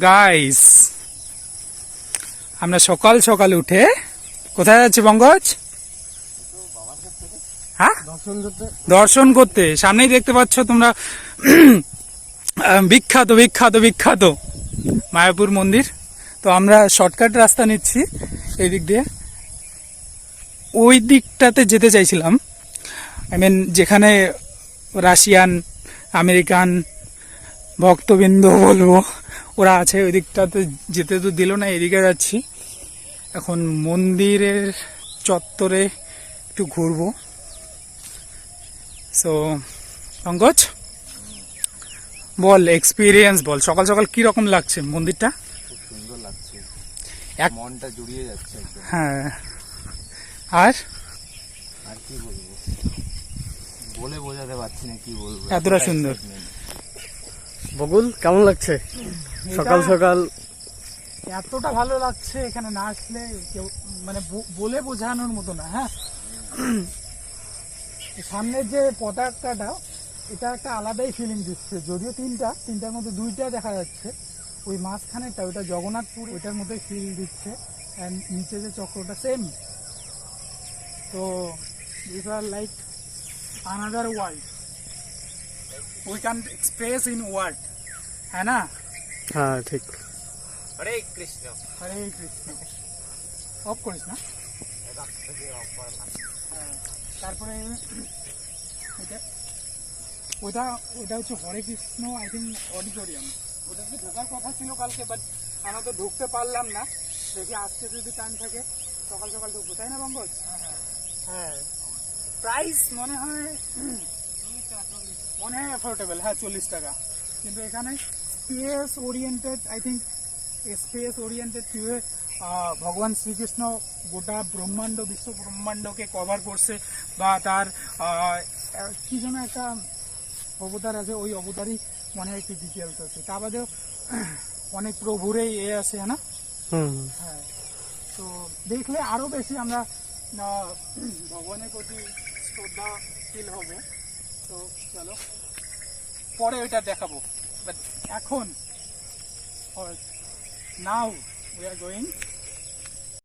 Guys, আমরা সকাল সকাল উঠে কোথায় যাচ্ছি পঙ্কজ? হ্যাঁ, দর্শন করতে। সামনেই দেখতে পাচ্ছ তোমরা বিখ্যাত বিখ্যাত বিখ্যাত মায়াপুর মন্দির। তো আমরা শর্টকাট রাস্তা নিচ্ছি এই দিক দিয়ে। ওই দিকটাতে যেতে চাইছিলাম, আই মিন যেখানে রাশিয়ান আমেরিকান ভক্তবৃন্দ বলবো ওরা আছে, ওই দিকটাতে যেতে তো দিল না, এদিকে যাচ্ছি। এখন মন্দিরের চত্বরে একটু ঘুরবো। সো পঙ্কজ বল, এক্সপিরিয়েন্স বল, সকাল সকাল কি রকম লাগছে মন্দিরটা? খুব সুন্দর লাগছে, মনটা জুড়িয়ে যাচ্ছে একদম। হ্যাঁ, আর কি বলবো, বলে বোঝাতে পারছি না কি বলবো, এতটা সুন্দর। বকুল কেমন লাগছে সকাল সকাল? এতটা ভালো লাগছে এখানে না আসলে কেউ মানে বলে বোঝানোর মতো না। হ্যাঁ, সামনের যে পতাকাটা এটা একটা আলাদাই ফিলিং দিচ্ছে, যদিও তিনটার মধ্যে দুইটা দেখা যাচ্ছে, ওই মাঝখানেরটা ওইটা জগন্নাথপুর, ওইটার মধ্যে ফিল দিচ্ছে। অ্যান্ড নিচে যে চক্রটা সেম। তো this are like another world, we can express in word, হ্যাঁ না? হ্যাঁ ঠিক। হরে কৃষ্ণ। হরে কৃষ্ণ। অফ করিস না। তারপরে ওটা হচ্ছে Hare Krishna I think auditorium. ওটাতে ঢোকার কথা ছিল কালকে, বাট আমরা তো ঢুকতে পারলাম না। দেখি আজকে যদি টাইম থাকে সকাল সকাল ঢুকবো, তাই না পঙ্কজ? হ্যাঁ, প্রাইস মনে হয় অ্যাফোর্ডেবল। হ্যাঁ, 40 টাকা। কিন্তু এখানে space oriented, I think space oriented কিভাবে ভগবান শ্রীকৃষ্ণ গোটা ব্রহ্মাণ্ড, বিশ্ব ব্রহ্মাণ্ডকে কভার করছে, বা তার কি যেন একটা অবতার আছে, ওই অবতারই মনে হয় একটু ডিটেলস আছে। তা বাদেও অনেক প্রভুরই আছে, হ্যাঁ না? হ্যাঁ, তো দেখলে আরো বেশি আমরা ভগবানের প্রতি শ্রদ্ধা ফিল হবে। তো চলো পরে ওইটা দেখাবো, বাট এখন নাও we are going